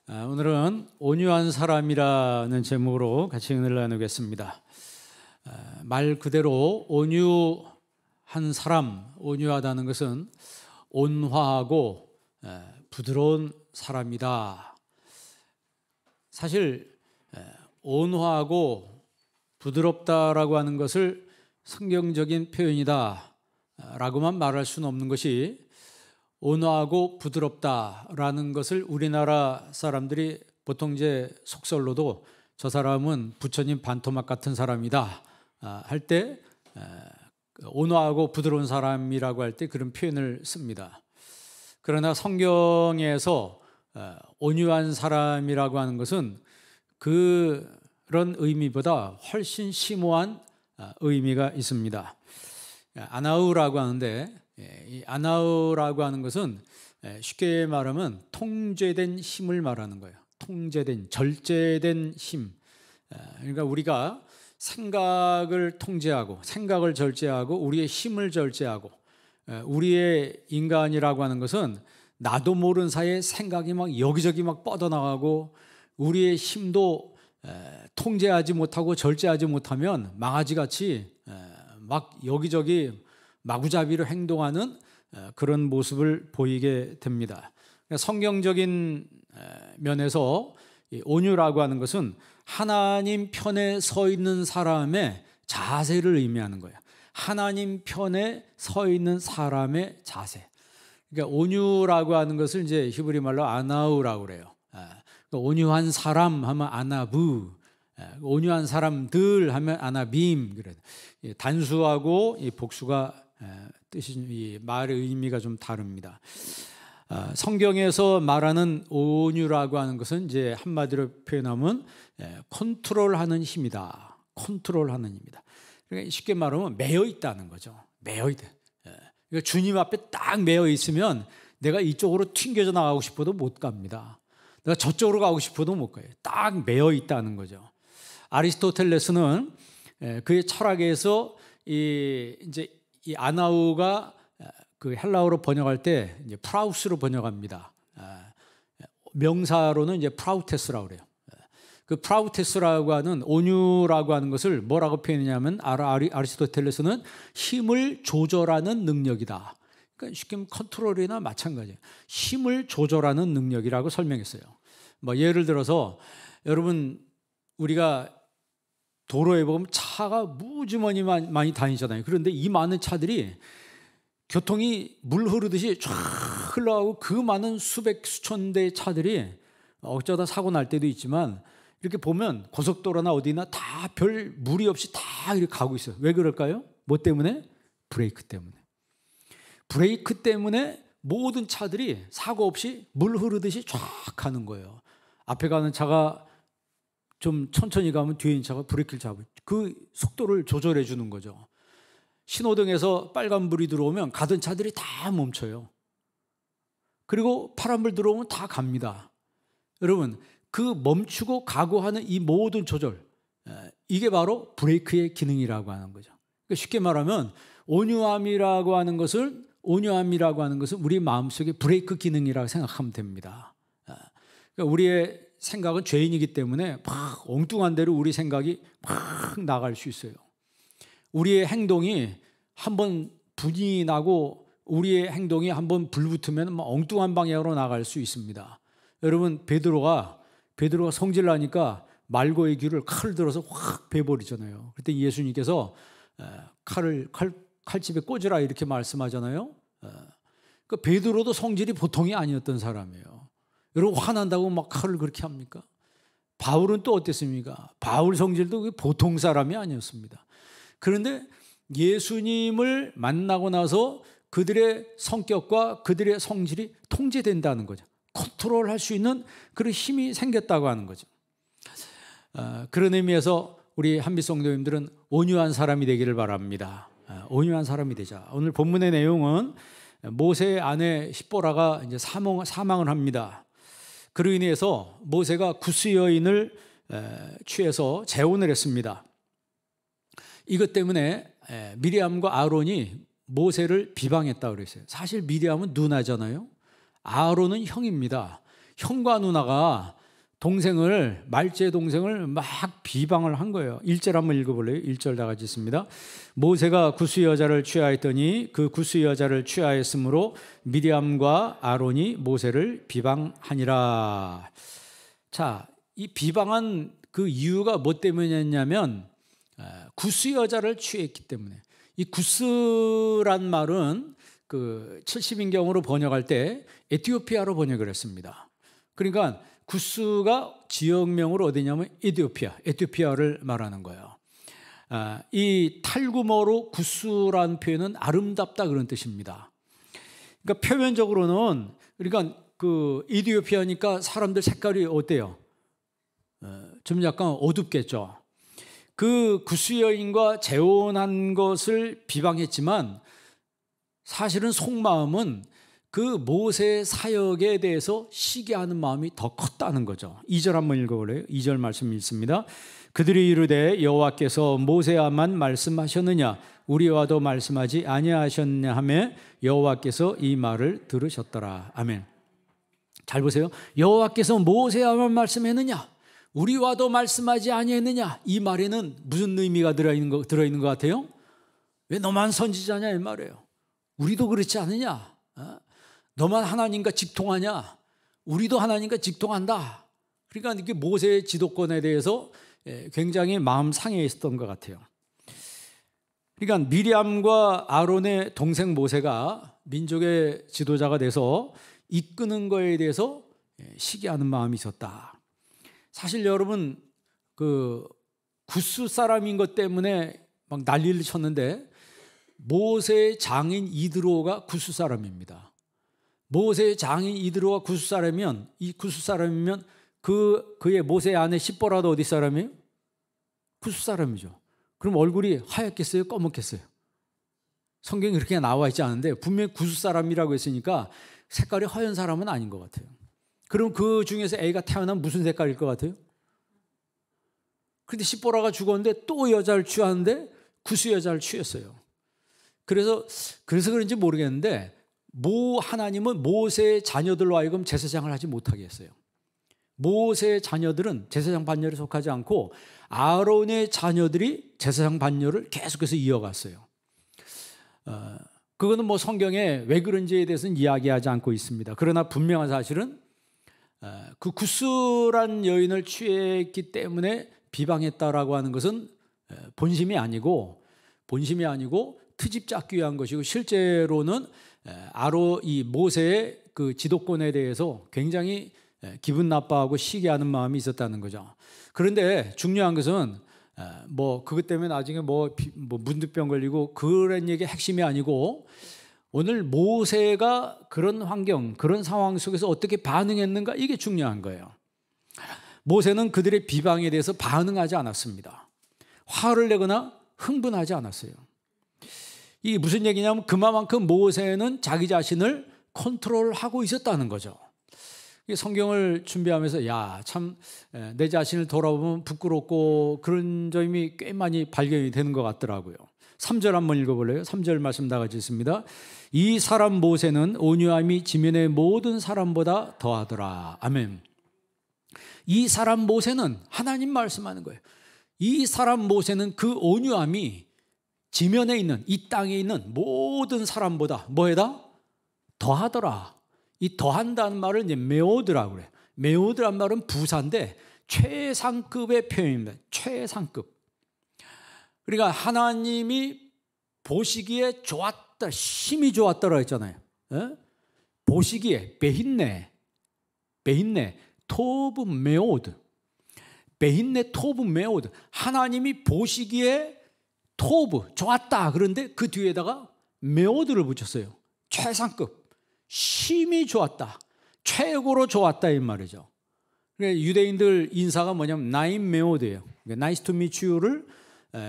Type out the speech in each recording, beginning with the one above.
오늘은 온유한 사람이라는 제목으로 같이 은혜를 나누겠습니다. 말 그대로 온유한 사람, 온유하다는 것은 온화하고 부드러운 사람이다. 사실 온화하고 부드럽다라고 하는 것을 성경적인 표현이다 라고만 말할 수는 없는 것이, 온화하고 부드럽다라는 것을 우리나라 사람들이 보통 이제 속설로도 저 사람은 부처님 반토막 같은 사람이다 할 때, 온화하고 부드러운 사람이라고 할 때 그런 표현을 씁니다. 그러나 성경에서 온유한 사람이라고 하는 것은 그런 의미보다 훨씬 심오한 의미가 있습니다. 아나우라고 하는데, 이 아나우라고 하는 것은 쉽게 말하면 통제된 힘을 말하는 거예요. 통제된, 절제된 힘. 그러니까 우리가 생각을 통제하고, 생각을 절제하고, 우리의 힘을 절제하고, 우리의 인간이라고 하는 것은 나도 모르는 사이에 생각이 막 여기저기 막 뻗어나가고, 우리의 힘도 통제하지 못하고 절제하지 못하면 망아지같이 막 여기저기 마구잡이로 행동하는 그런 모습을 보이게 됩니다. 성경적인 면에서 온유라고 하는 것은 하나님 편에 서 있는 사람의 자세를 의미하는 거예요. 하나님 편에 서 있는 사람의 자세. 그러니까 온유라고 하는 것을 이제 히브리 말로 아나우라고 그래요. 온유한 사람 하면 아나부, 온유한 사람들 하면 아나빔. 그래요. 단수하고 이 복수가 뜻이, 이 말의 의미가 좀 다릅니다. 성경에서 말하는 온유라고 하는 것은 이제 한마디로 표현하면 컨트롤하는 힘이다. 컨트롤하는 힘이다. 그러니까 쉽게 말하면 매여 있다는 거죠. 매여 있다. 그러니까 주님 앞에 딱 매여 있으면 내가 이쪽으로 튕겨져 나가고 싶어도 못 갑니다. 내가 저쪽으로 가고 싶어도 못 가요. 딱 매여 있다는 거죠. 아리스토텔레스는 그의 철학에서 이제 이 아나우가 그 헬라어로 번역할 때 이제 프라우스로 번역합니다. 명사로는 이제 프라우테스라고 그래요. 그 프라우테스라고 하는 온유라고 하는 것을 뭐라고 표현하냐면, 아리스토텔레스는 힘을 조절하는 능력이다. 그러니까 쉽게 말하면 컨트롤이나 마찬가지예요. 힘을 조절하는 능력이라고 설명했어요. 뭐 예를 들어서 여러분, 우리가 도로에 보면 차가 무지만이 많이 다니잖아요. 그런데 이 많은 차들이 교통이 물 흐르듯이 쫙 흘러가고, 그 많은 수백 수천 대의 차들이 어쩌다 사고 날 때도 있지만, 이렇게 보면 고속도로나 어디나 다 별 무리 없이 다 이렇게 가고 있어요. 왜 그럴까요? 뭐 때문에? 브레이크 때문에. 브레이크 때문에 모든 차들이 사고 없이 물 흐르듯이 쫙 가는 거예요. 앞에 가는 차가 좀 천천히 가면 뒤에 있는 차가 브레이크를 잡고 그 속도를 조절해 주는 거죠. 신호등에서 빨간불이 들어오면 가던 차들이 다 멈춰요. 그리고 파란불 들어오면 다 갑니다. 여러분, 그 멈추고 가고 하는 이 모든 조절, 이게 바로 브레이크의 기능이라고 하는 거죠. 그러니까 쉽게 말하면 온유함이라고 하는 것은 우리 마음속에 브레이크 기능이라고 생각하면 됩니다. 그러니까 우리의 생각은 죄인이기 때문에 막 엉뚱한 대로 우리 생각이 막 나갈 수 있어요. 우리의 행동이 한번 분이 나고, 우리의 행동이 한번 불붙으면 막 엉뚱한 방향으로 나갈 수 있습니다. 여러분, 베드로가 성질 나니까 말고의 귀를 칼을 들어서 확 베버리잖아요. 그때 예수님께서 칼집에 꽂으라 이렇게 말씀하잖아요. 그 베드로도 성질이 보통이 아니었던 사람이에요. 여러분, 화난다고 막 칼을 그렇게 합니까? 바울은 또 어땠습니까? 바울 성질도 보통 사람이 아니었습니다. 그런데 예수님을 만나고 나서 그들의 성격과 그들의 성질이 통제된다는 거죠. 컨트롤할 수 있는 그런 힘이 생겼다고 하는 거죠. 그런 의미에서 우리 한빛성도님들은 온유한 사람이 되기를 바랍니다. 온유한 사람이 되자. 오늘 본문의 내용은 모세의 아내 십보라가 이제 사망을 합니다. 그로 인해서 모세가 구스 여인을 취해서 재혼을 했습니다. 이것 때문에 미리암과 아론이 모세를 비방했다고 그랬어요. 사실 미리암은 누나잖아요. 아론은 형입니다. 형과 누나가 말제 동생을 막 비방을 한 거예요. 1절 한번 읽어볼래요? 1절 다 같이 있습니다. 모세가 구스 여자를 취하였더니 그 구스 여자를 취하였으므로 미리암과 아론이 모세를 비방하니라. 자, 이 비방한 그 이유가 뭐 때문이었냐면 구스 여자를 취했기 때문에. 이 구스란 말은 그 70인경으로 번역할 때 에티오피아로 번역을 했습니다. 그러니까 구스가 지역명으로 어디냐면 에티오피아를 말하는 거예요. 이 탈구머로 구스라는 표현은 아름답다 그런 뜻입니다. 그러니까 표면적으로는 그러니까 그 에티오피아니까 사람들 색깔이 어때요? 좀 약간 어둡겠죠. 그 구스 여인과 재혼한 것을 비방했지만 사실은 속마음은 그 모세의 사역에 대해서 시기하는 마음이 더 컸다는 거죠. 2절 한번 읽어볼래요? 2절 말씀 읽습니다. 그들이 이르되 여호와께서 모세와만 말씀하셨느냐 우리와도 말씀하지 아니하셨냐 하며 여호와께서 이 말을 들으셨더라. 아멘. 잘 보세요. 여호와께서 모세와만 말씀했느냐 우리와도 말씀하지 아니했느냐. 이 말에는 무슨 의미가 들어있는 것 같아요? 왜 너만 선지자냐 이 말이에요. 우리도 그렇지 않느냐. 너만 하나님과 직통하냐? 우리도 하나님과 직통한다. 그러니까 이게 모세의 지도권에 대해서 굉장히 마음 상해 있었던 것 같아요. 그러니까 미리암과 아론의 동생 모세가 민족의 지도자가 돼서 이끄는 거에 대해서 시기하는 마음이 있었다. 사실 여러분 그 구스 사람인 것 때문에 막 난리를 쳤는데 모세의 장인 이드로가 구스 사람입니다. 모세의 장인 이드로가 구스 사람이면 그의 모세의 아내 십보라도 어디 사람이에요? 구스 사람이죠. 그럼 얼굴이 하얗겠어요? 검었겠어요? 성경에 그렇게 나와 있지 않은데 분명히 구스 사람이라고 했으니까 색깔이 하얀 사람은 아닌 것 같아요. 그럼 그 중에서 애가 태어나면 무슨 색깔일 것 같아요? 그런데 십보라가 죽었는데 또 여자를 취하는데 구스 여자를 취했어요. 그래서 그런지 모르겠는데 하나님은 모세의 자녀들로 하여금 제사장을 하지 못하게 했어요. 모세의 자녀들은 제사장 반열에 속하지 않고 아론의 자녀들이 제사장 반열을 계속해서 이어갔어요. 그거는 뭐 성경에 왜 그런지에 대해서는 이야기하지 않고 있습니다. 그러나 분명한 사실은 그 구스란 여인을 취했기 때문에 비방했다라고 하는 것은 본심이 아니고 트집 잡기 위한 것이고 실제로는 이 모세의 그 지도권에 대해서 굉장히 기분 나빠하고 시기하는 마음이 있었다는 거죠. 그런데 중요한 것은 뭐 그것 때문에 나중에 뭐 문득병 걸리고 그런 얘기 핵심이 아니고 오늘 모세가 그런 환경, 그런 상황 속에서 어떻게 반응했는가 이게 중요한 거예요. 모세는 그들의 비방에 대해서 반응하지 않았습니다. 화를 내거나 흥분하지 않았어요. 이게 무슨 얘기냐면 그만큼 모세는 자기 자신을 컨트롤하고 있었다는 거죠. 성경을 준비하면서 참 내 자신을 돌아보면 부끄럽고 그런 점이 꽤 많이 발견이 되는 것 같더라고요. 3절 한번 읽어볼래요? 3절 말씀 다 같이 있습니다. 이 사람 모세는 온유함이 지면의 모든 사람보다 더하더라. 아멘. 이 사람 모세는 하나님 말씀하는 거예요. 이 사람 모세는 그 온유함이 지면에 있는 이 땅에 있는 모든 사람보다 뭐에다? 더하더라. 이 더한다는 말을 이제 메오드라고 그래요. 메오드란 말은 부사인데 최상급의 표현입니다. 최상급. 그러니까 하나님이 보시기에 좋았다, 심히 좋았다라고 했잖아요. 보시기에 베힌네, 토브 메오드, 베힌네 토브 메오드. 하나님이 보시기에 토브 좋았다. 그런데 그 뒤에다가 메오드를 붙였어요. 최상급, 심히 좋았다, 최고로 좋았다 이 말이죠. 유대인들 인사가 뭐냐면 나임 메오드예요. 나이스 투 미츠 유를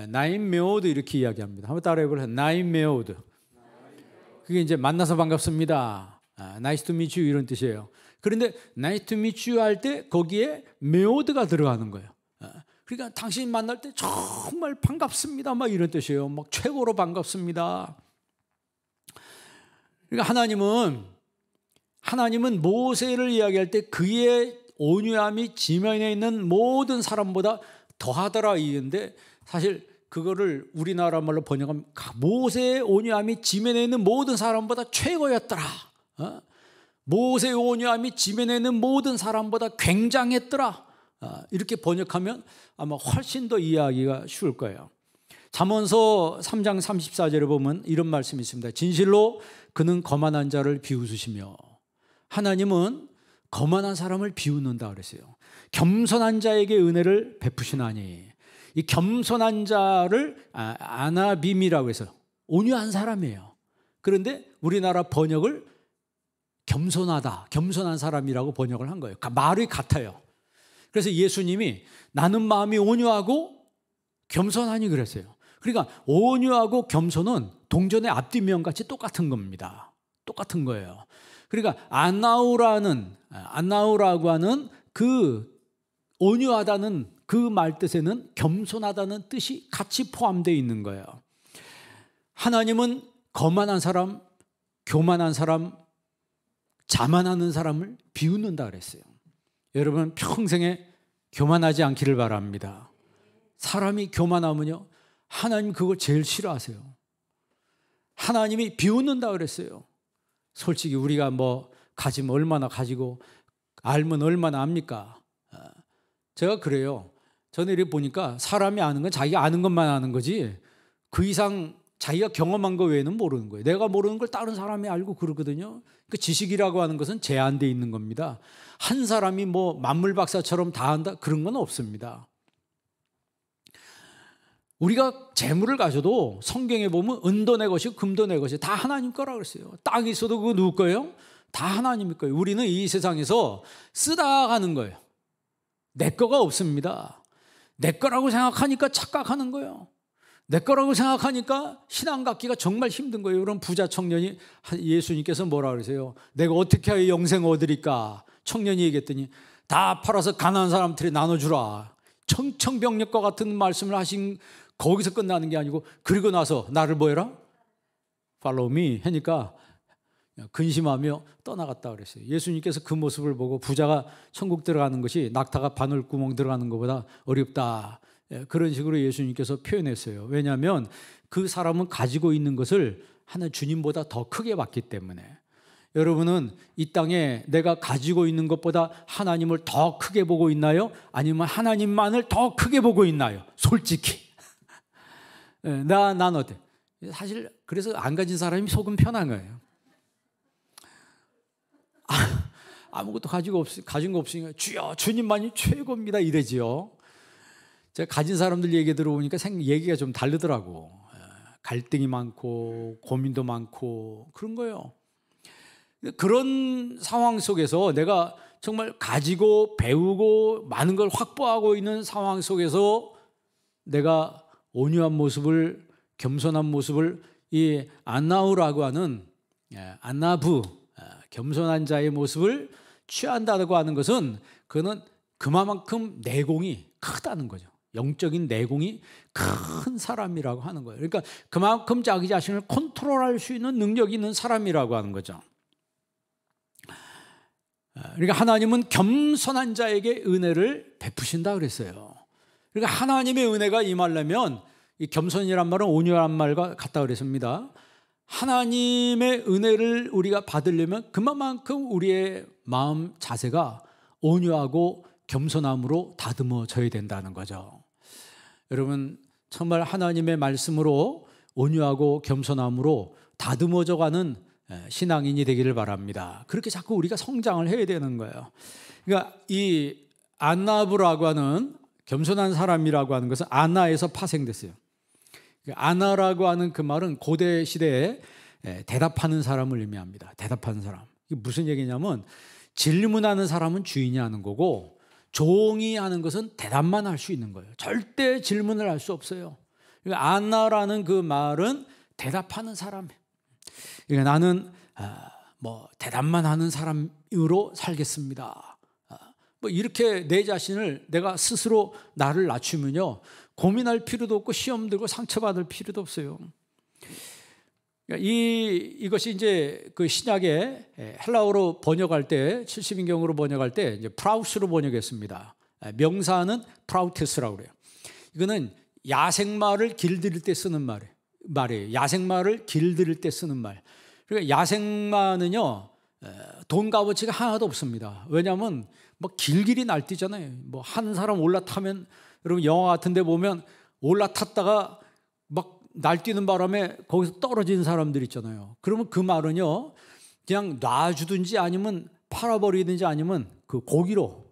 나임 메오드 이렇게 이야기합니다. 한번 따라해 보세요. 나임 메오드. 그게 이제 만나서 반갑습니다. 나이스 투 미츠 유 이런 뜻이에요. 그런데 나이스 투 미츠 유 할 때 거기에 메오드가 들어가는 거예요. 그러니까 당신 만날 때 정말 반갑습니다. 막 이런 뜻이에요. 막 최고로 반갑습니다. 그러니까 하나님은 하나님은 모세를 이야기할 때 그의 온유함이 지면에 있는 모든 사람보다 더하더라 이건데, 사실 그거를 우리나라 말로 번역하면 모세의 온유함이 지면에 있는 모든 사람보다 최고였더라. 모세의 온유함이 지면에 있는 모든 사람보다 굉장했더라. 이렇게 번역하면 아마 훨씬 더 이해하기가 쉬울 거예요. 잠언서 3장 34절에 보면 이런 말씀이 있습니다. 진실로 그는 거만한 자를 비웃으시며, 하나님은 거만한 사람을 비웃는다 그랬어요. 겸손한 자에게 은혜를 베푸시나니, 이 겸손한 자를 아나빔이라고 해서 온유한 사람이에요. 그런데 우리나라 번역을 겸손하다, 겸손한 사람이라고 번역을 한 거예요. 말이 같아요. 그래서 예수님이 나는 마음이 온유하고 겸손하니 그랬어요. 그러니까 온유하고 겸손은 동전의 앞뒷면 같이 똑같은 겁니다. 똑같은 거예요. 그러니까 안나우라고 하는 그 온유하다는 그 말 뜻에는 겸손하다는 뜻이 같이 포함되어 있는 거예요. 하나님은 거만한 사람, 교만한 사람, 자만하는 사람을 비웃는다 그랬어요. 여러분 평생에 교만하지 않기를 바랍니다. 사람이 교만하면요, 하나님 그걸 제일 싫어하세요. 하나님이 비웃는다 그랬어요. 솔직히 우리가 뭐 가지면 얼마나 가지고 알면 얼마나 압니까? 제가 그래요. 저는 이렇게 보니까 사람이 아는 건 자기가 아는 것만 아는 거지 그 이상 자기가 경험한 거 외에는 모르는 거예요. 내가 모르는 걸 다른 사람이 알고 그러거든요. 그 지식이라고 하는 것은 제한되어 있는 겁니다. 한 사람이 뭐 만물박사처럼 다 한다 그런 건 없습니다. 우리가 재물을 가져도 성경에 보면 은도 내 것이고 금도 내 것이 다 하나님 거라고 그랬어요. 땅이 있어도 그거 누구 거예요? 다 하나님 거예요. 우리는 이 세상에서 쓰다 가는 거예요. 내 거가 없습니다. 내 거라고 생각하니까 착각하는 거예요. 내 거라고 생각하니까 신앙 갖기가 정말 힘든 거예요. 그럼 부자 청년이 예수님께서 뭐라 그러세요? 내가 어떻게 하여 영생 얻으리까? 청년이 얘기했더니 다 팔아서 가난한 사람들이 나눠주라. 청청병력과 같은 말씀을 하신, 거기서 끝나는 게 아니고 그리고 나서 나를 뭐 해라? Follow me 하니까 근심하며 떠나갔다 그랬어요. 예수님께서 그 모습을 보고 부자가 천국 들어가는 것이 낙타가 바늘구멍 들어가는 것보다 어렵다, 그런 식으로 예수님께서 표현했어요. 왜냐하면 그 사람은 가지고 있는 것을 하나님 주님보다 더 크게 봤기 때문에. 여러분은 이 땅에 내가 가지고 있는 것보다 하나님을 더 크게 보고 있나요? 아니면 하나님만을 더 크게 보고 있나요? 솔직히 난 어때? 사실 그래서 안 가진 사람이 속은 편한 거예요. 아무것도 가진 거 없으니까 주여 주님만이 최고입니다 이러지요. 제가 가진 사람들 얘기 들어보니까 얘기가 좀 다르더라고. 갈등이 많고 고민도 많고 그런 거예요. 그런 상황 속에서 내가 정말 가지고 배우고 많은 걸 확보하고 있는 상황 속에서 내가 온유한 모습을, 겸손한 모습을, 이 안나우라고 하는 안나부, 겸손한 자의 모습을 취한다고 하는 것은 그는 그만큼 내공이 크다는 거죠. 영적인 내공이 큰 사람이라고 하는 거예요. 그러니까 그만큼 자기 자신을 컨트롤할 수 있는 능력이 있는 사람이라고 하는 거죠. 그러니까 하나님은 겸손한 자에게 은혜를 베푸신다 그랬어요. 그러니까 하나님의 은혜가 임하려면, 이 겸손이란 말은 온유한 말과 같다 그랬습니다. 하나님의 은혜를 우리가 받으려면 그만큼 우리의 마음 자세가 온유하고 겸손함으로 다듬어져야 된다는 거죠. 여러분 정말 하나님의 말씀으로 온유하고 겸손함으로 다듬어져가는 신앙인이 되기를 바랍니다. 그렇게 자꾸 우리가 성장을 해야 되는 거예요. 그러니까 이 안나부라고 하는 겸손한 사람이라고 하는 것은 아나에서 파생됐어요. 아나라고 하는 그 말은 고대 시대에 대답하는 사람을 의미합니다. 대답하는 사람. 이게 무슨 얘기냐면 질문하는 사람은 주인이 하는 거고 종이 하는 것은 대답만 할 수 있는 거예요. 절대 질문을 할 수 없어요. 그러니까 아나라는 그 말은 대답하는 사람이에요. 그러니까 나는 뭐 대답만 하는 사람으로 살겠습니다. 뭐 이렇게 내 자신을 내가 스스로 나를 낮추면요 고민할 필요도 없고 시험 들고 상처받을 필요도 없어요. 그러니까 이것이 이제 그 신약에 헬라어로 번역할 때 70인경으로 번역할 때 이제 프라우스로 번역했습니다. 명사는 프라우테스라고 그래요. 이거는 야생마를 길들일 때 쓰는 말이에요. 야생마를 길들일 때 쓰는 말. 그러니까 야생마는요, 돈 값어치가 하나도 없습니다. 왜냐하면 뭐 길길이 날뛰잖아요. 뭐 한 사람 올라타면, 여러분 영화 같은 데 보면 올라탔다가 막 날뛰는 바람에 거기서 떨어진 사람들 있잖아요. 그러면 그 말은요, 그냥 놔주든지 아니면 팔아버리든지 아니면 그 고기로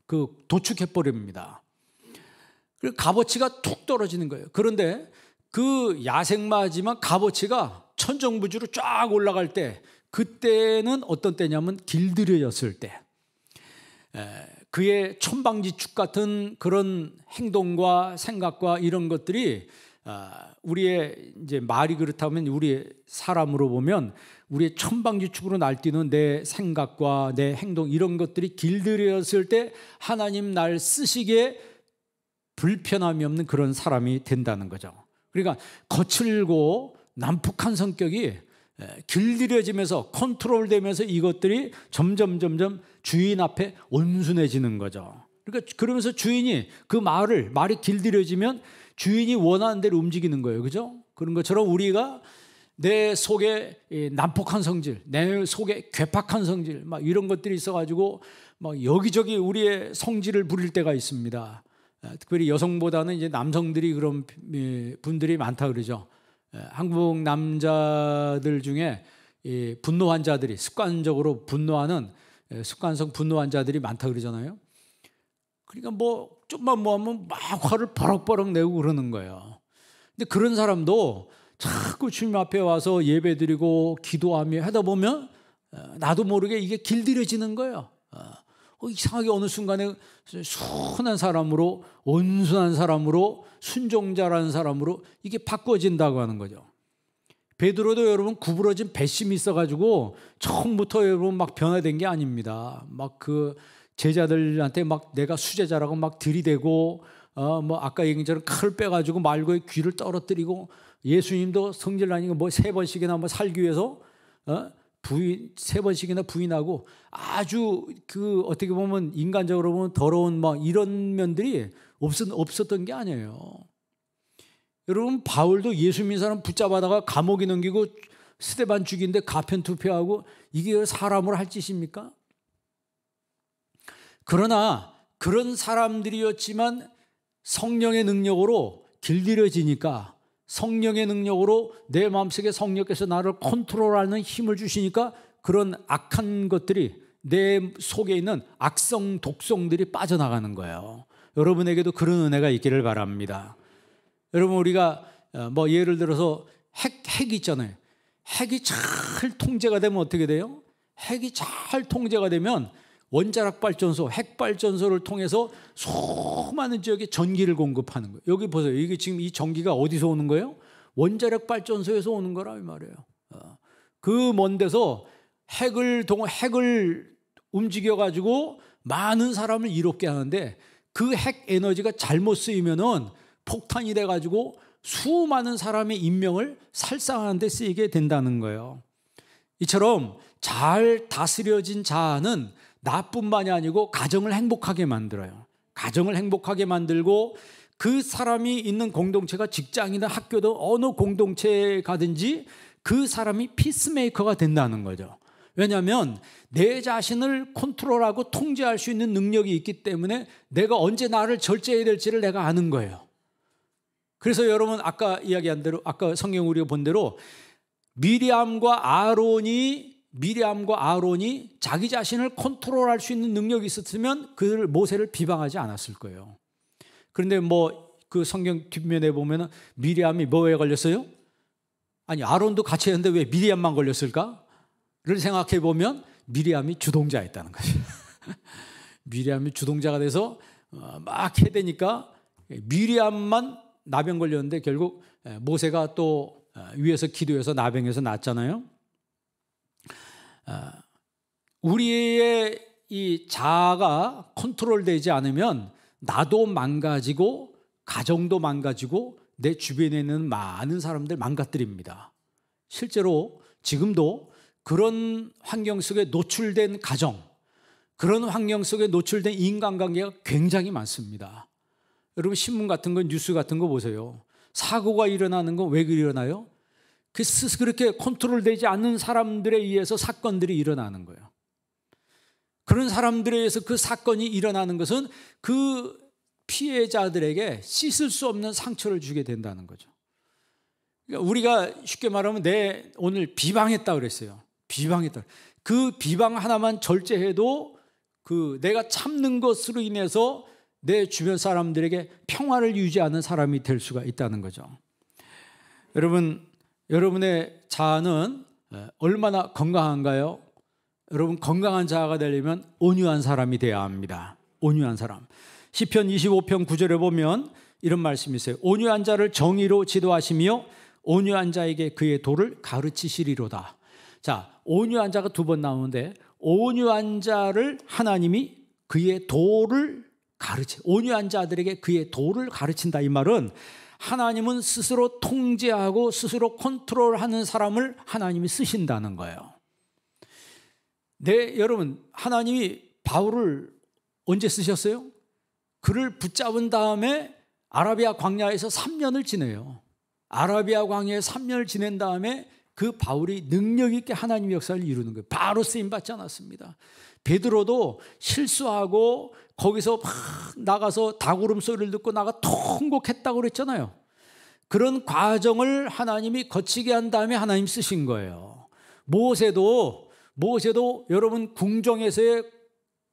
그 도축해버립니다. 그리고 값어치가 툭 떨어지는 거예요. 그런데 그 야생마지만 값어치가 천정부지로 쫙 올라갈 때, 그때는 어떤 때냐면 길들여졌을 때, 그의 천방지축 같은 그런 행동과 생각과 이런 것들이 우리의 이제 말이 그렇다면, 우리의 사람으로 보면 우리의 천방지축으로 날뛰는 내 생각과 내 행동, 이런 것들이 길들여졌을 때 하나님 날 쓰시기에 불편함이 없는 그런 사람이 된다는 거죠. 그러니까 거칠고 난폭한 성격이 길들여지면서 컨트롤되면서 이것들이 점점 주인 앞에 온순해지는 거죠. 그러니까 그러면서 주인이 그 말이 길들여지면 주인이 원하는 대로 움직이는 거예요. 그죠? 그런 것처럼 우리가 내 속에 난폭한 성질, 내 속에 괴팍한 성질, 막 이런 것들이 있어가지고 막 여기저기 우리의 성질을 부릴 때가 있습니다. 특별히 여성보다는 이제 남성들이 그런 분들이 많다 그러죠. 한국 남자들 중에 분노 환자들이 습관적으로 분노하는 습관성 분노 환자들이 많다 그러잖아요. 그러니까 뭐 좀만 하면 막 화를 버럭버럭 내고 그러는 거예요. 근데 그런 사람도 자꾸 주님 앞에 와서 예배드리고 기도하며 하다 보면 나도 모르게 이게 길들여지는 거예요. 이상하게 어느 순간에 순한 사람으로, 온순한 사람으로, 순종자라는 사람으로 이게 바꿔진다고 하는 거죠. 베드로도 여러분 구부러진 배심이 있어가지고 처음부터 여러분 막 변화된 게 아닙니다. 막 그 제자들한테 막 내가 수제자라고 막 들이대고, 뭐 아까 얘기한 것처럼 칼을 빼가지고 말고의 귀를 떨어뜨리고, 예수님도 성질나니까 뭐 3번씩이나 뭐 살기 위해서 부인 3번씩이나 부인하고, 아주 그 어떻게 보면 인간적으로 보면 더러운 막 이런 면들이 없었던 게 아니에요. 여러분 바울도 예수 믿는 사람 붙잡아다가 감옥에 넘기고 스데반 죽인데 가편투표하고, 이게 사람으로 할 짓입니까? 그러나 그런 사람들이었지만 성령의 능력으로 길들여지니까, 성령의 능력으로 내 마음속에 성령께서 나를 컨트롤하는 힘을 주시니까 그런 악한 것들이, 내 속에 있는 악성 독성들이 빠져나가는 거예요. 여러분에게도 그런 은혜가 있기를 바랍니다. 여러분 우리가 뭐 예를 들어서 핵 있잖아요. 핵이 잘 통제가 되면 어떻게 돼요? 핵이 잘 통제가 되면 원자력 발전소, 핵 발전소를 통해서 수많은 지역에 전기를 공급하는 거예요. 여기 보세요. 이게 지금 이 전기가 어디서 오는 거예요? 원자력 발전소에서 오는 거라 이 말이에요. 그 먼 데서 핵을 움직여 가지고 많은 사람을 이롭게 하는데, 그 핵 에너지가 잘못 쓰이면은 폭탄이 돼 가지고 수많은 사람의 인명을 살상하는 데 쓰이게 된다는 거예요. 이처럼 잘 다스려진 자아는 나뿐만이 아니고 가정을 행복하게 만들어요. 가정을 행복하게 만들고, 그 사람이 있는 공동체가 직장이나 학교든 어느 공동체에 가든지 그 사람이 피스메이커가 된다는 거죠. 왜냐하면 내 자신을 컨트롤하고 통제할 수 있는 능력이 있기 때문에 내가 언제 나를 절제해야 될지를 내가 아는 거예요. 그래서 여러분 아까 이야기한 대로, 아까 성경 우리가 본 대로 미리암과 아론이 자기 자신을 컨트롤할 수 있는 능력이 있었으면 그들 모세를 비방하지 않았을 거예요. 그런데 뭐 그 성경 뒷면에 보면은 미리암이 뭐에 걸렸어요? 아니 아론도 같이 했는데 왜 미리암만 걸렸을까?를 생각해 보면 미리암이 주동자였다는 거죠. 미리암이 주동자가 돼서 막 해대니까 미리암만 나병 걸렸는데 결국 모세가 또 위에서 기도해서 나병에서 낫잖아요. 우리의 이 자아가 컨트롤되지 않으면 나도 망가지고 가정도 망가지고 내 주변에 있는 많은 사람들 망가뜨립니다. 실제로 지금도 그런 환경 속에 노출된 가정, 그런 환경 속에 노출된 인간관계가 굉장히 많습니다. 여러분 신문 같은 거, 뉴스 같은 거 보세요. 사고가 일어나는 건 왜 일어나요? 그렇게 컨트롤되지 않는 사람들에 의해서 사건들이 일어나는 거예요. 그런 사람들에 의해서 그 사건이 일어나는 것은 그 피해자들에게 씻을 수 없는 상처를 주게 된다는 거죠. 그러니까 우리가 쉽게 말하면 오늘 비방했다 그랬어요. 비방했다. 그 비방 하나만 절제해도 내가 참는 것으로 인해서 내 주변 사람들에게 평화를 유지하는 사람이 될 수가 있다는 거죠. 여러분의 자아는 얼마나 건강한가요? 여러분 건강한 자아가 되려면 온유한 사람이 되어야 합니다. 온유한 사람. 시편 25편 9절에 보면 이런 말씀이 있어요. 온유한 자를 정의로 지도하시며 온유한 자에게 그의 도를 가르치시리로다. 자, 온유한 자가 두 번 나오는데 온유한 자를 하나님이 그의 도를 온유한 자들에게 그의 도를 가르친다. 이 말은 하나님은 스스로 통제하고 스스로 컨트롤하는 사람을 하나님이 쓰신다는 거예요. 여러분 하나님이 바울을 언제 쓰셨어요? 그를 붙잡은 다음에 아라비아 광야에서 3년을 지내요. 아라비아 광야에 3년을 지낸 다음에 그 바울이 능력 있게 하나님의 역사를 이루는 거예요. 바로 쓰임받지 않았습니다. 베드로도 실수하고 거기서 막 나가서 닭울음 소리를 듣고 나가 통곡했다고 그랬잖아요. 그런 과정을 하나님이 거치게 한 다음에 하나님 쓰신 거예요. 모세도 여러분 궁정에서의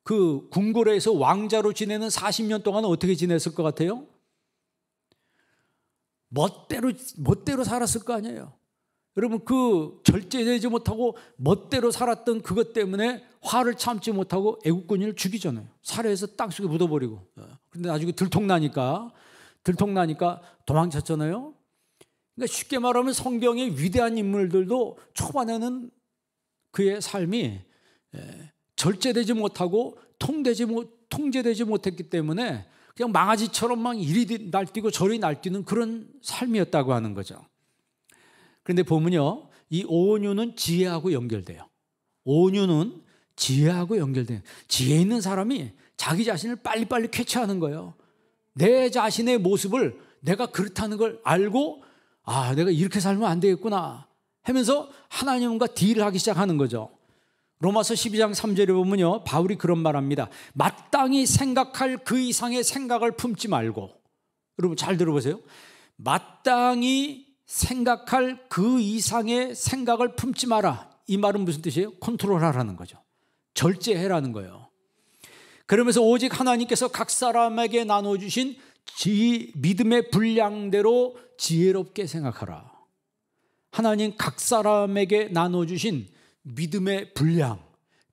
그 궁궐에서 왕자로 지내는 40년 동안 어떻게 지냈을 것 같아요? 멋대로 살았을 거 아니에요. 여러분 그 절제되지 못하고 멋대로 살았던 그것 때문에 화를 참지 못하고 애국군인을 죽이잖아요. 살해해서 땅속에 묻어버리고. 그런데 나중에 들통나니까 도망쳤잖아요. 그러니까 쉽게 말하면 성경의 위대한 인물들도 초반에는 그의 삶이 절제되지 못하고 통제되지 못했기 때문에 그냥 망아지처럼 막 이리 날뛰고 저리 날뛰는 그런 삶이었다고 하는 거죠. 그런데 보면요, 이 온유는 지혜하고 연결돼요. 온유는 지혜하고 연결돼요. 지혜 있는 사람이 자기 자신을 빨리빨리 쾌차하는 거예요. 내 자신의 모습을 내가 그렇다는 걸 알고 내가 이렇게 살면 안 되겠구나 하면서 하나님과 딜을 하기 시작하는 거죠. 로마서 12장 3절에 보면요, 바울이 그런 말합니다. 마땅히 생각할 그 이상의 생각을 품지 말고. 여러분 잘 들어보세요. 마땅히 생각할 그 이상의 생각을 품지 마라. 이 말은 무슨 뜻이에요? 컨트롤하라는 거죠. 절제해라는 거예요. 그러면서 오직 하나님께서 각 사람에게 나눠주신 믿음의 분량대로 지혜롭게 생각하라. 하나님 각 사람에게 나눠주신 믿음의 분량,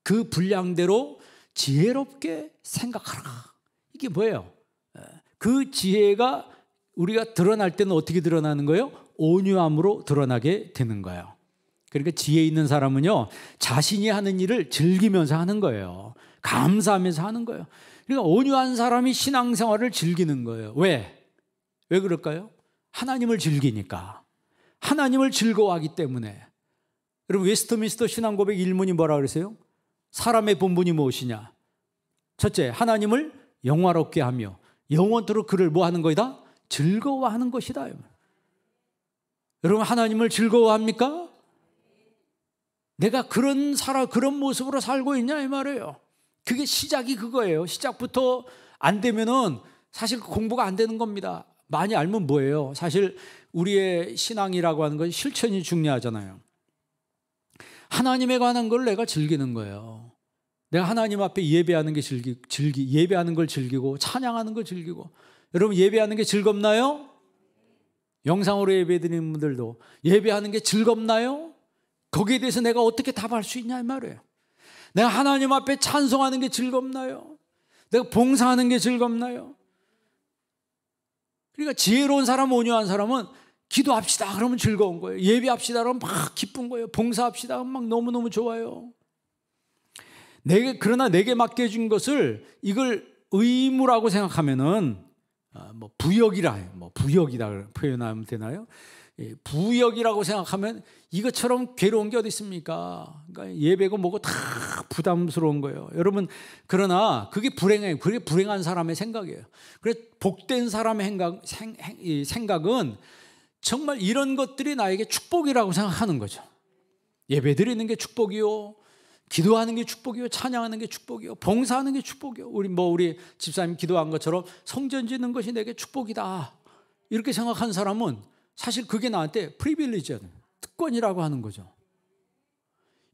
그 분량대로 지혜롭게 생각하라. 이게 뭐예요? 그 지혜가 우리가 드러날 때는 어떻게 드러나는 거예요? 온유함으로 드러나게 되는 거예요. 그러니까 지혜 있는 사람은요, 자신이 하는 일을 즐기면서 하는 거예요. 감사하면서 하는 거예요. 그러니까 온유한 사람이 신앙생활을 즐기는 거예요. 왜 그럴까요? 하나님을 즐기니까. 하나님을 즐거워하기 때문에. 여러분 웨스트민스터 신앙고백 1문이 뭐라 그러세요? 사람의 본분이 무엇이냐? 첫째, 하나님을 영화롭게 하며 영원토록 그를 뭐 하는 것이다? 즐거워하는 것이다. 여러분 하나님을 즐거워합니까? 내가 그런 모습으로 살고 있냐 이 말이에요. 그게 시작이 그거예요. 시작부터 안 되면은 사실 공부가 안 되는 겁니다. 많이 알면 뭐예요? 사실 우리의 신앙이라고 하는 건 실천이 중요하잖아요. 하나님에 관한 걸 내가 즐기는 거예요. 내가 하나님 앞에 예배하는 게 예배하는 걸 즐기고 찬양하는 걸 즐기고. 여러분 예배하는 게 즐겁나요? 영상으로 예배드리는 분들도 예배하는 게 즐겁나요? 거기에 대해서 내가 어떻게 답할 수 있냐 이 말이에요. 내가 하나님 앞에 찬송하는 게 즐겁나요? 내가 봉사하는 게 즐겁나요? 그러니까 지혜로운 사람, 온유한 사람은 기도합시다 그러면 즐거운 거예요. 예배합시다 그러면 막 기쁜 거예요. 봉사합시다 그러면 막 너무너무 좋아요. 그러나 내게 맡겨준 것을 이걸 의무라고 생각하면은 부역이다 표현하면 되나요? 부역이라고 생각하면 이것처럼 괴로운 게 어디 있습니까? 그러니까 예배고 뭐고 다 부담스러운 거예요. 여러분, 그러나 그게 불행해요. 그게 불행한 사람의 생각이에요. 그래서 복된 사람의 생각은 정말 이런 것들이 나에게 축복이라고 생각하는 거죠. 예배 드리는 게 축복이요, 기도하는 게 축복이요, 찬양하는 게 축복이요, 봉사하는 게 축복이요. 우리 집사님 기도한 것처럼 성전 짓는 것이 내게 축복이다, 이렇게 생각한 사람은 사실 그게 나한테 프리빌리지야, 특권이라고 하는 거죠.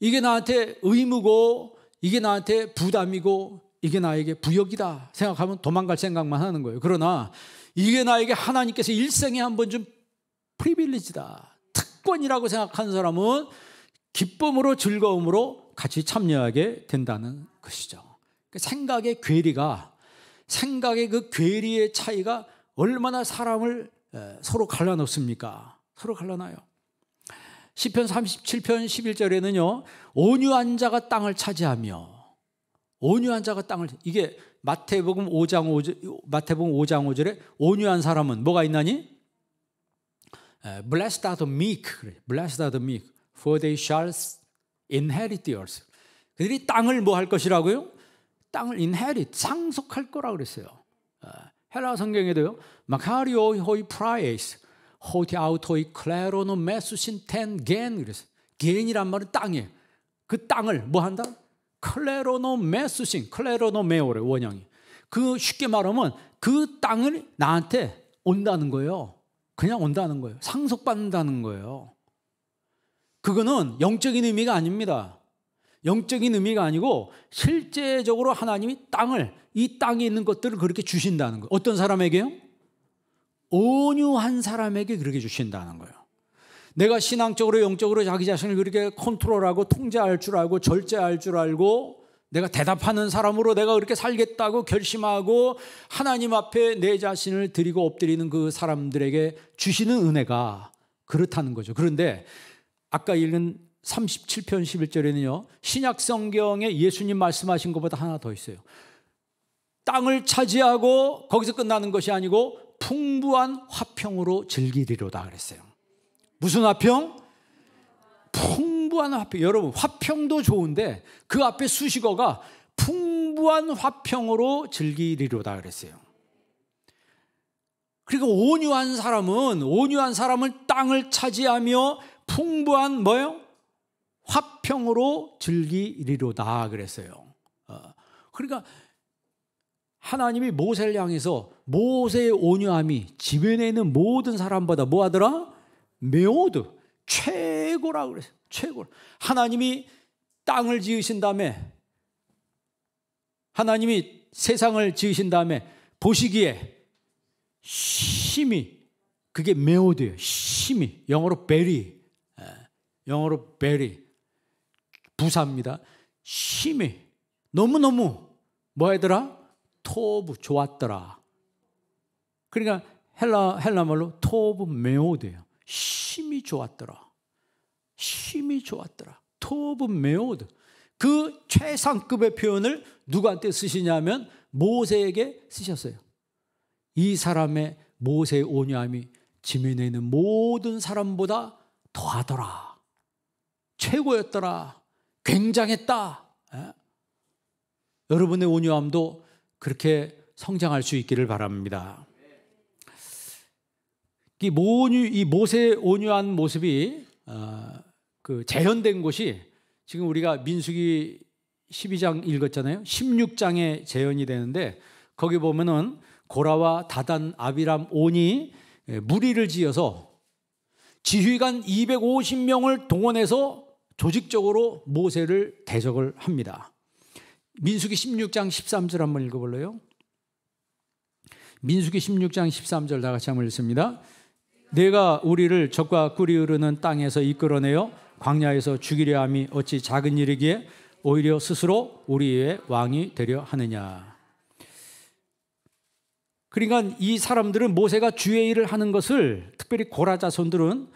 이게 나한테 의무고, 이게 나한테 부담이고, 이게 나에게 부역이다 생각하면 도망갈 생각만 하는 거예요. 그러나 이게 나에게 하나님께서 일생에 한 번 준 프리빌리지다, 특권이라고 생각하는 사람은 기쁨으로 즐거움으로 같이 참여하게 된다는 것이죠. 생각의 괴리가, 생각의 그 괴리의 차이가 얼마나 사람을 서로 갈라놓습니까? 서로 갈라놔요. 시편 37편 11절에는요, 온유한 자가 땅을 차지하며, 온유한 자가 땅을, 이게 마태복음 5장 5절에 온유한 사람은 뭐가 있나니? Blessed are the meek, Blessed are the meek, for they shall inherit the earth. 그들이 땅을 뭐 할 것이라고요? 땅을 inherit, 상속할 거라고 그랬어요. 헬라 성경에도요, 마카리오 호이 프라이스 호티 아우토이 클레로노 메수신 텐 겐, 그랬어요. 겐이란 말은 땅이에요. 그 땅을 뭐 한다? 클레로노 메수신, 클레로노 메오래 원형이. 그 쉽게 말하면 그 땅을 나한테 온다는 거예요. 그냥 온다는 거예요. 상속받는다는 거예요. 그거는 영적인 의미가 아닙니다. 영적인 의미가 아니고 실제적으로 하나님이 이 땅에 있는 것들을 그렇게 주신다는 거예요. 어떤 사람에게요? 온유한 사람에게 그렇게 주신다는 거예요. 내가 신앙적으로 영적으로 자기 자신을 그렇게 컨트롤하고 통제할 줄 알고 절제할 줄 알고 내가 대답하는 사람으로 내가 그렇게 살겠다고 결심하고 하나님 앞에 내 자신을 드리고 엎드리는 그 사람들에게 주시는 은혜가 그렇다는 거죠. 그런데 아까 읽은 37편 11절에는요, 신약 성경에 예수님 말씀하신 것보다 하나 더 있어요. 땅을 차지하고 거기서 끝나는 것이 아니고 풍부한 화평으로 즐기리로다 그랬어요. 무슨 화평? 풍부한 화평. 여러분, 화평도 좋은데 그 앞에 수식어가 풍부한 화평으로 즐기리로다 그랬어요. 그리고 온유한 사람은 땅을 차지하며 풍부한 뭐예요? 화평으로 즐기리로다 그랬어요. 그러니까 하나님이 모세를 향해서 모세의 온유함이 지면에 있는 모든 사람보다 뭐 하더라? 메오드, 최고라고 그랬어요. 최고. 하나님이 땅을 지으신 다음에, 하나님이 세상을 지으신 다음에 보시기에 심히, 그게 메오드예요. 심히, 영어로 베리, 영어로 베리, 부사입니다. 심히, 너무너무 뭐 하더라? 토브, 좋았더라. 그러니까 헬라말로 토브 메오드예요. 심히 좋았더라. 심히 좋았더라. 토브 메오드. 그 최상급의 표현을 누구한테 쓰시냐면 모세에게 쓰셨어요. 이 사람의 모세의 온유함이 지면에 있는 모든 사람보다 더하더라. 최고였더라. 굉장했다. 여러분의 온유함도 그렇게 성장할 수 있기를 바랍니다. 이 모세의 온유한 모습이 재현된 곳이 지금 우리가 민수기 12장 읽었잖아요. 16장에 재현이 되는데 거기 보면은 고라와 다단, 아비람, 온이 무리를 지어서 지휘관 250명을 동원해서 조직적으로 모세를 대적을 합니다. 민수기 16장 13절 한번 읽어볼래요? 민수기 16장 13절 다 같이 한번 읽습니다. 내가 우리를 적과 꿀이 흐르는 땅에서 이끌어내어 광야에서 죽이려 함이 어찌 작은 일이기에 오히려 스스로 우리의 왕이 되려 하느냐. 그러니까 이 사람들은 모세가 주의 일을 하는 것을, 특별히 고라 자손들은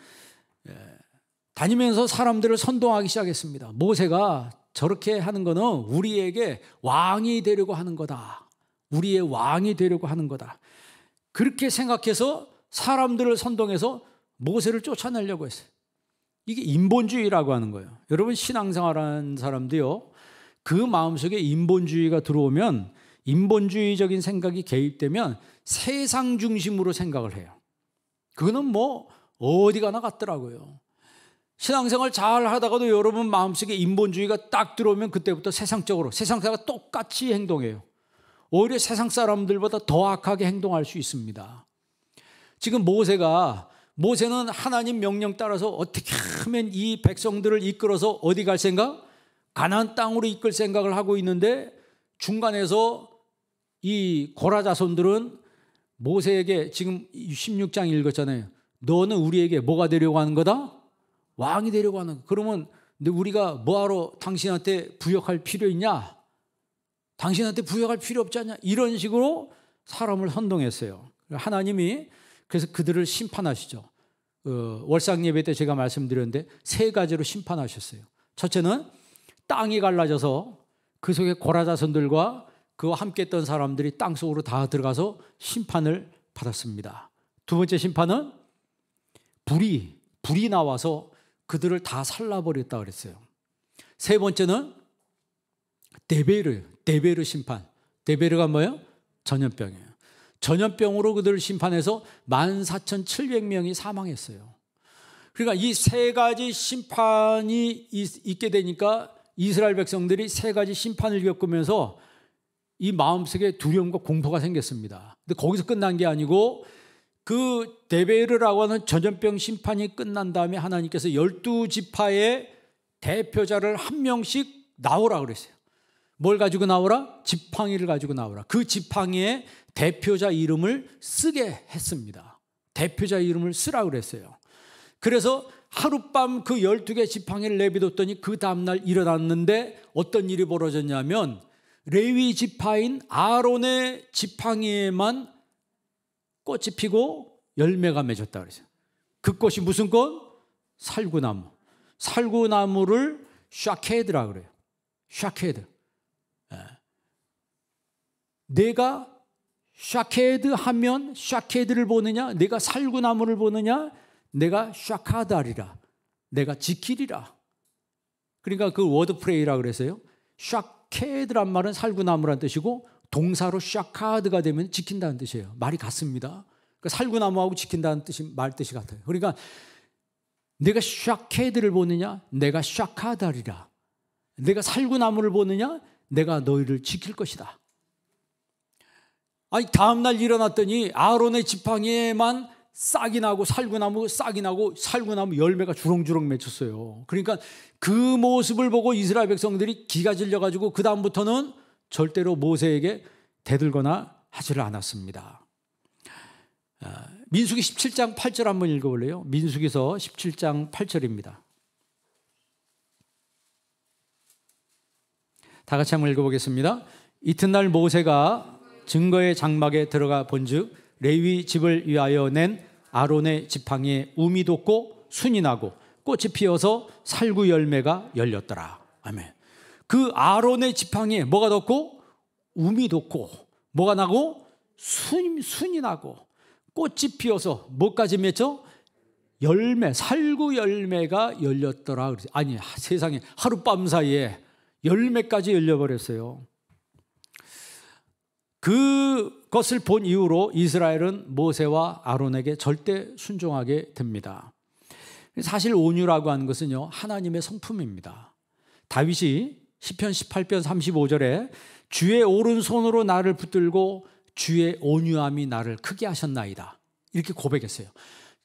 다니면서 사람들을 선동하기 시작했습니다. 모세가 저렇게 하는 거는 우리에게 왕이 되려고 하는 거다. 우리의 왕이 되려고 하는 거다. 그렇게 생각해서 사람들을 선동해서 모세를 쫓아내려고 했어요. 이게 인본주의라고 하는 거예요. 여러분 신앙생활하는 사람도요, 그 마음속에 인본주의가 들어오면, 인본주의적인 생각이 개입되면 세상 중심으로 생각을 해요. 그거는 뭐 어디 가나 같더라고요. 신앙생활 잘 하다가도 여러분 마음속에 인본주의가 딱 들어오면 그때부터 세상적으로, 세상 사람과 똑같이 행동해요. 오히려 세상 사람들보다 더 악하게 행동할 수 있습니다. 지금 모세는 하나님 명령 따라서 어떻게 하면 이 백성들을 이끌어서 어디 갈 생각? 가나안 땅으로 이끌 생각을 하고 있는데, 중간에서 이 고라 자손들은 모세에게, 지금 16장 읽었잖아요. 너는 우리에게 뭐가 되려고 하는 거다? 왕이 되려고 하는 거. 그러면 우리가 뭐하러 당신한테 부역할 필요 있냐? 당신한테 부역할 필요 없지 않냐? 이런 식으로 사람을 선동했어요. 하나님이 그래서 그들을 심판하시죠. 월상 예배 때 제가 말씀드렸는데 세 가지로 심판하셨어요. 첫째는 땅이 갈라져서 그 속에 고라 자손들과 그와 함께 했던 사람들이 땅 속으로 다 들어가서 심판을 받았습니다. 두 번째 심판은 불이 나와서 그들을 다 살라버렸다 그랬어요. 세 번째는 데베르 심판. 데베르가 뭐예요? 전염병이에요. 전염병으로 그들을 심판해서 14,700명이 사망했어요. 그러니까 이 세 가지 심판이 있게 되니까 이스라엘 백성들이 세 가지 심판을 겪으면서 이 마음속에 두려움과 공포가 생겼습니다. 근데 거기서 끝난 게 아니고, 그 데베르라고 하는 전염병 심판이 끝난 다음에 하나님께서 12지파의 대표자를 한 명씩 나오라 그랬어요. 뭘 가지고 나오라? 지팡이를 가지고 나오라. 그 지팡이에 대표자 이름을 쓰게 했습니다. 대표자 이름을 쓰라 그랬어요. 그래서 하룻밤 그 12개 지팡이를 내비뒀더니 그 다음날 일어났는데 어떤 일이 벌어졌냐면, 레위 지파인 아론의 지팡이에만 꽃이 피고 열매가 맺었다 그랬어요. 그 꽃이 무슨 꽃? 살구나무. 살구나무를 샤케드라 그래요. 샤케드. 내가 샤케드 하면 샤케드를 보느냐, 내가 살구나무를 보느냐, 내가 샤카다리라, 내가 지키리라. 그러니까 그 워드프레이라 그래서요, 샤케드란 말은 살구나무란 뜻이고 동사로 샤카드가 되면 지킨다는 뜻이에요. 말이 같습니다. 그러니까 살구나무하고 지킨다는 뜻이 말뜻이 같아요. 그러니까 내가 샤케드를 보느냐, 내가 샤카다리라. 내가 살구나무를 보느냐, 내가 너희를 지킬 것이다. 아니, 다음날 일어났더니 아론의 지팡이에만 싹이 나고 살구나무 싹이 나고 살구나무 열매가 주렁주렁 맺혔어요. 그러니까 그 모습을 보고 이스라엘 백성들이 기가 질려가지고 그 다음부터는 절대로 모세에게 대들거나 하지를 않았습니다. 민수기 17장 8절 한번 읽어볼래요? 민수기서 17장 8절입니다. 다 같이 한번 읽어보겠습니다. 이튿날 모세가 증거의 장막에 들어가 본즉 레위 집을 위하여 낸 아론의 지팡이에 움이 돋고 순이 나고 꽃이 피어서 살구 열매가 열렸더라. 아멘. 그 아론의 지팡이에 뭐가 돋고? 움이 돋고 뭐가 나고? 순이 나고 꽃이 피어서 뭐까지 맺죠? 열매, 살구 열매가 열렸더라. 아니, 세상에 하룻밤 사이에 열매까지 열려버렸어요. 그것을 본 이후로 이스라엘은 모세와 아론에게 절대 순종하게 됩니다. 사실 온유라고 하는 것은요, 하나님의 성품입니다. 다윗이 시편 18편 35절에 주의 오른손으로 나를 붙들고 주의 온유함이 나를 크게 하셨나이다, 이렇게 고백했어요.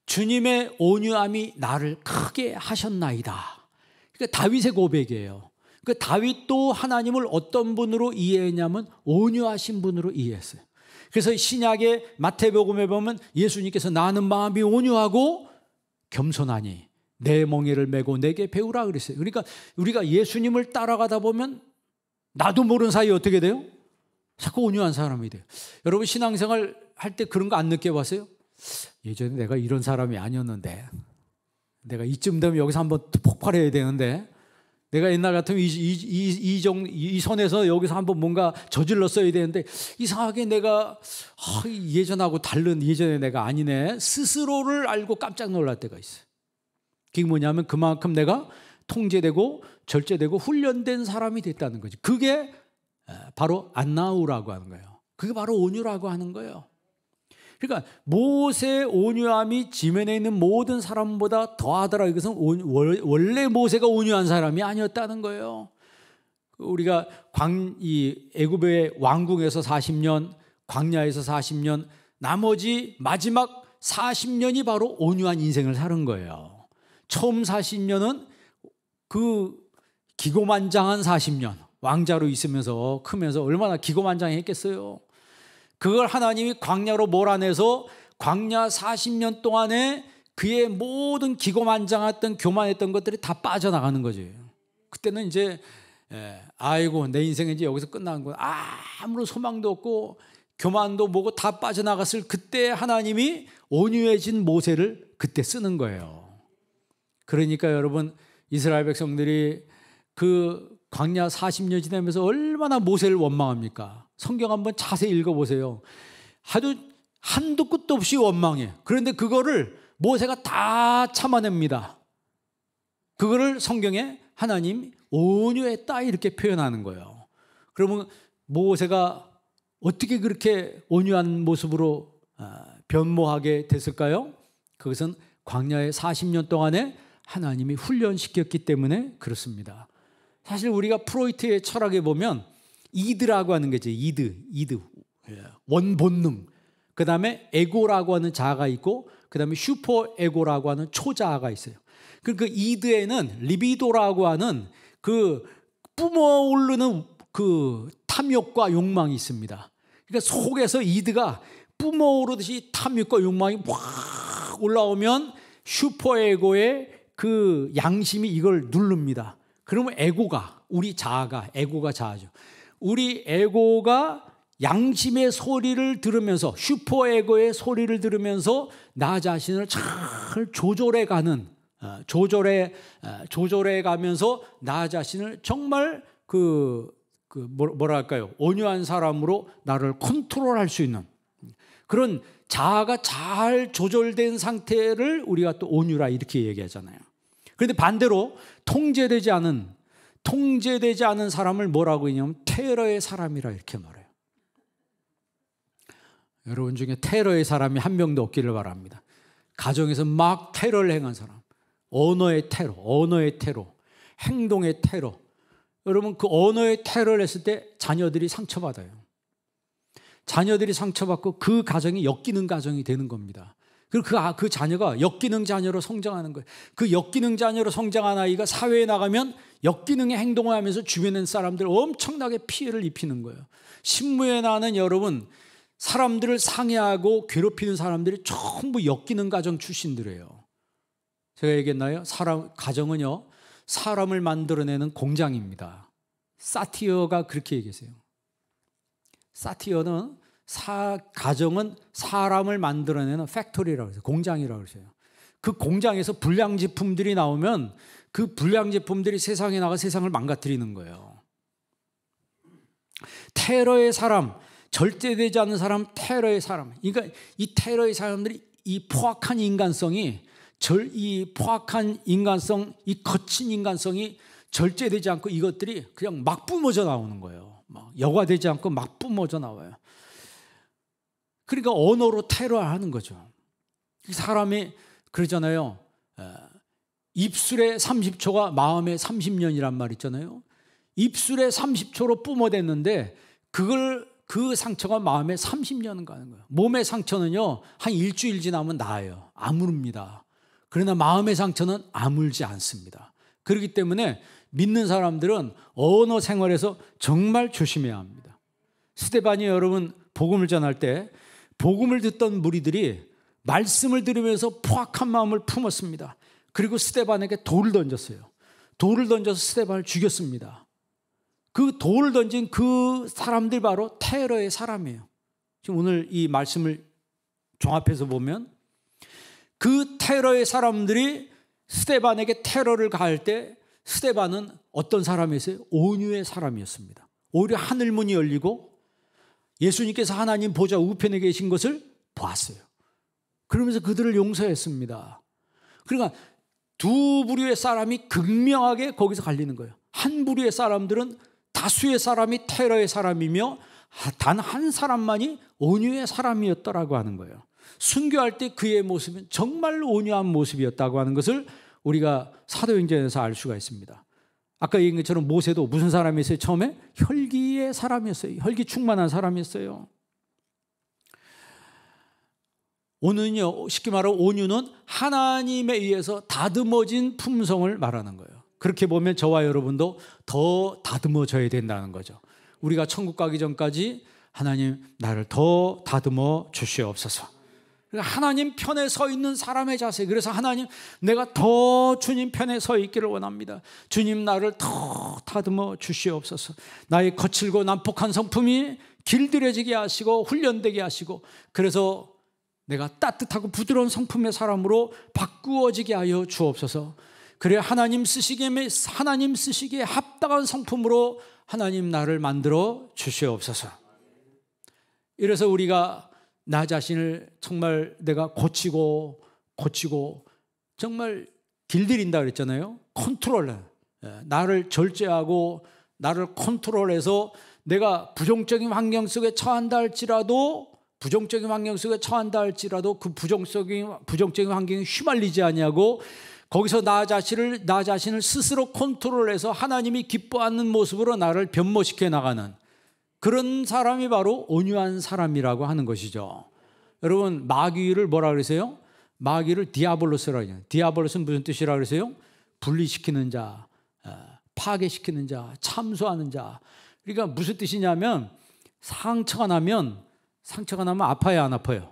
주님의 온유함이 나를 크게 하셨나이다. 그러니까 다윗의 고백이에요. 그 다윗도 하나님을 어떤 분으로 이해했냐면 온유하신 분으로 이해했어요. 그래서 신약의 마태복음에 보면 예수님께서 나는 마음이 온유하고 겸손하니 내 멍에를 메고 내게 배우라 그랬어요. 그러니까 우리가 예수님을 따라가다 보면 나도 모르는 사이에 어떻게 돼요? 자꾸 온유한 사람이 돼요. 여러분 신앙생활 할 때 그런 거 안 느껴봤어요? 예전에 내가 이런 사람이 아니었는데, 내가 이쯤 되면 여기서 한번 폭발해야 되는데, 내가 옛날 같으면 이 선에서 여기서 한번 뭔가 저질렀어야 되는데 이상하게 내가 예전하고 다른 예전의 내가 아니네. 스스로를 알고 깜짝 놀랄 때가 있어요. 그게 뭐냐면 그만큼 내가 통제되고 절제되고 훈련된 사람이 됐다는 거지. 그게 바로 안나우라고 하는 거예요. 그게 바로 온유라고 하는 거예요. 그러니까 모세의 온유함이 지면에 있는 모든 사람보다 더하더라. 이것은 원래 모세가 온유한 사람이 아니었다는 거예요. 우리가 이 애굽의 왕궁에서 40년, 광야에서 40년, 나머지 마지막 40년이 바로 온유한 인생을 사는 거예요. 처음 40년은 그 기고만장한 40년, 왕자로 있으면서 크면서 얼마나 기고만장했겠어요. 그걸 하나님이 광야로 몰아내서 광야 40년 동안에 그의 모든 기고만장했던 교만했던 것들이 다 빠져나가는 거지. 그때는 이제 아이고 내 인생은 이제 여기서 끝나는 거야. 아무런 소망도 없고 교만도 뭐고 다 빠져나갔을 그때 하나님이 온유해진 모세를 그때 쓰는 거예요. 그러니까 여러분 이스라엘 백성들이 그 광야 40년 지나면서 얼마나 모세를 원망합니까? 성경 한번 자세히 읽어보세요. 한도 끝도 없이 원망해. 그런데 그거를 모세가 다 참아냅니다. 그거를 성경에 하나님 온유했다 이렇게 표현하는 거예요. 그러면 모세가 어떻게 그렇게 온유한 모습으로 변모하게 됐을까요? 그것은 광야의 40년 동안에 하나님이 훈련시켰기 때문에 그렇습니다. 사실 우리가 프로이트의 철학에 보면 이드라고 하는 거죠. 이드 원본능. 그 다음에 에고라고 하는 자아가 있고 그 다음에 슈퍼 에고라고 하는 초자아가 있어요. 그 이드에는 리비도라고 하는 그 뿜어오르는 그 탐욕과 욕망이 있습니다. 그러니까 속에서 이드가 뿜어오르듯이 탐욕과 욕망이 확 올라오면 슈퍼 에고의 그 양심이 이걸 누릅니다. 그러면 에고가, 우리 자아가, 에고가 자아죠. 우리 에고가 양심의 소리를 들으면서 슈퍼에고의 소리를 들으면서 나 자신을 잘 조절해 가면서 나 자신을 정말 뭐랄까요? 온유한 사람으로 나를 컨트롤할 수 있는 그런 자아가 잘 조절된 상태를 우리가 또 온유라 이렇게 얘기하잖아요. 그런데 반대로 통제되지 않은 사람을 뭐라고 하냐면 테러의 사람이라 이렇게 말해요. 여러분 중에 테러의 사람이 한 명도 없기를 바랍니다. 가정에서 막 테러를 행한 사람, 언어의 테러, 행동의 테러. 여러분 그 언어의 테러를 했을 때 자녀들이 상처받아요. 자녀들이 상처받고 그 가정이 역기능 가정이 되는 겁니다. 그리고 그 자녀가 역기능 자녀로 성장하는 거예요. 그 역기능 자녀로 성장한 아이가 사회에 나가면 역기능의 행동을 하면서 주변의 사람들 엄청나게 피해를 입히는 거예요. 신무에 나는 여러분 사람들을 상해하고 괴롭히는 사람들이 전부 역기능 가정 출신들이에요. 제가 얘기했나요? 가정은요 사람을 만들어내는 공장입니다. 사티어가 그렇게 얘기했어요. 사티어는 가정은 사람을 만들어내는 팩토리라고 해서 공장이라고 그러죠. 그 공장에서 불량 제품들이 나오면 그 불량 제품들이 세상에 나가 세상을 망가뜨리는 거예요. 테러의 사람, 절제되지 않는 사람, 테러의 사람. 그러니까 이 테러의 사람들이 이 포악한 인간성이 이 거친 인간성이 절제되지 않고 이것들이 그냥 막 뿜어져 나오는 거예요. 막 여과되지 않고 막 뿜어져 나와요. 그러니까 언어로 테러하는 거죠. 사람이 그러잖아요. 입술에 30초가 마음에 30년이란 말 있잖아요. 입술에 30초로 뿜어댔는데 그 상처가 마음에 30년 가는 거예요. 몸의 상처는요 한 일주일 지나면 나아요. 아무릅니다. 그러나 마음의 상처는 아물지 않습니다. 그렇기 때문에 믿는 사람들은 언어 생활에서 정말 조심해야 합니다. 스데반이 여러분 복음을 전할 때 복음을 듣던 무리들이 말씀을 들으면서 포악한 마음을 품었습니다. 그리고 스데반에게 돌을 던졌어요. 돌을 던져서 스데반을 죽였습니다. 그 돌을 던진 그 사람들이 바로 테러의 사람이에요. 지금 오늘 이 말씀을 종합해서 보면 그 테러의 사람들이 스데반에게 테러를 가할 때 스데반은 어떤 사람이었어요? 온유의 사람이었습니다. 오히려 하늘문이 열리고 예수님께서 하나님 보좌 우편에 계신 것을 보았어요. 그러면서 그들을 용서했습니다. 그러니까 두 부류의 사람이 극명하게 거기서 갈리는 거예요. 한 부류의 사람들은 다수의 사람이 테러의 사람이며 단 한 사람만이 온유의 사람이었다라고 하는 거예요. 순교할 때 그의 모습은 정말 온유한 모습이었다고 하는 것을 우리가 사도행전에서 알 수가 있습니다. 아까 얘기한 것처럼 모세도 무슨 사람이었어요? 처음에 혈기의 사람이었어요. 혈기 충만한 사람이었어요. 온유는요, 쉽게 말하면 온유는 하나님에 의해서 다듬어진 품성을 말하는 거예요. 그렇게 보면 저와 여러분도 더 다듬어져야 된다는 거죠. 우리가 천국 가기 전까지 하나님 나를 더 다듬어 주시옵소서. 하나님 편에 서 있는 사람의 자세. 그래서 하나님, 내가 더 주님 편에 서 있기를 원합니다. 주님 나를 더 다듬어 주시옵소서. 나의 거칠고 난폭한 성품이 길들여지게 하시고 훈련되게 하시고, 그래서 내가 따뜻하고 부드러운 성품의 사람으로 바꾸어지게 하여 주옵소서. 그래 하나님 쓰시기에 합당한 성품으로 하나님 나를 만들어 주시옵소서. 이래서 우리가 나 자신을 정말 내가 고치고 정말 길들인다 그랬잖아요. 컨트롤, 나를 절제하고 나를 컨트롤해서 내가 부정적인 환경 속에 처한다 할지라도 그 부정적인 환경에 휘말리지 아니하고 거기서 나 자신을 스스로 컨트롤해서 하나님이 기뻐하는 모습으로 나를 변모시켜 나가는 그런 사람이 바로 온유한 사람이라고 하는 것이죠. 여러분, 마귀를 뭐라 그러세요? 마귀를 디아볼로스라고 해요. 디아볼로스는 무슨 뜻이라고 그러세요? 분리시키는 자, 파괴시키는 자, 참소하는 자. 그러니까 무슨 뜻이냐면 상처가 나면 아파요, 안 아파요?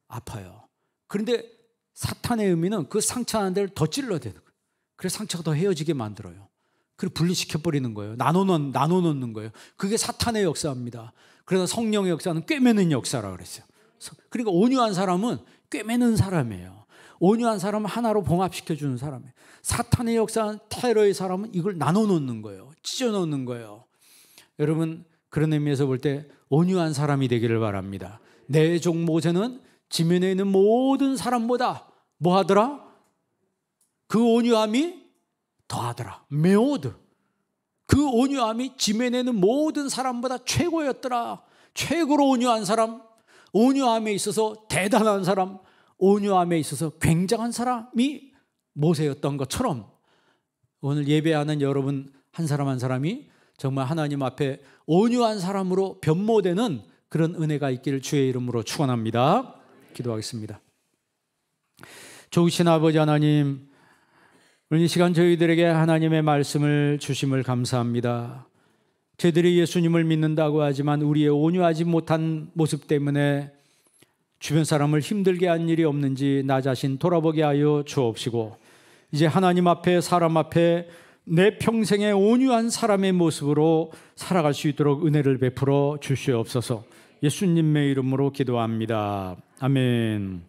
아파요. 그런데 사탄의 의미는 그 상처하는 데를 더 찔러야 되는 거예요. 그래서 상처가 더 헤어지게 만들어요. 그리고 분리시켜버리는 거예요. 나눠 놓는 거예요. 그게 사탄의 역사입니다. 그래서 성령의 역사는 꿰매는 역사라고 그랬어요. 그러니까 온유한 사람은 꿰매는 사람이에요. 온유한 사람은 하나로 봉합시켜주는 사람이에요. 사탄의 역사는 테러의 사람은 이걸 나눠 놓는 거예요. 찢어 놓는 거예요. 여러분, 그런 의미에서 볼 때 온유한 사람이 되기를 바랍니다. 내 종 모세는 지면에 있는 모든 사람보다 뭐 하더라? 그 온유함이 더하더라. 메오드. 그 온유함이 지면에 있는 모든 사람보다 최고였더라. 최고로 온유한 사람, 온유함에 있어서 대단한 사람, 온유함에 있어서 굉장한 사람이 모세였던 것처럼 오늘 예배하는 여러분 한 사람 한 사람이 정말 하나님 앞에 온유한 사람으로 변모되는 그런 은혜가 있기를 주의 이름으로 축원합니다. 기도하겠습니다. 좋으신 아버지 하나님, 오늘 이 시간 저희들에게 하나님의 말씀을 주심을 감사합니다. 저희들이 예수님을 믿는다고 하지만 우리의 온유하지 못한 모습 때문에 주변 사람을 힘들게 한 일이 없는지 나 자신 돌아보게 하여 주옵시고, 이제 하나님 앞에 사람 앞에 내 평생의 온유한 사람의 모습으로 살아갈 수 있도록 은혜를 베풀어 주시옵소서. 예수님의 이름으로 기도합니다. 아멘.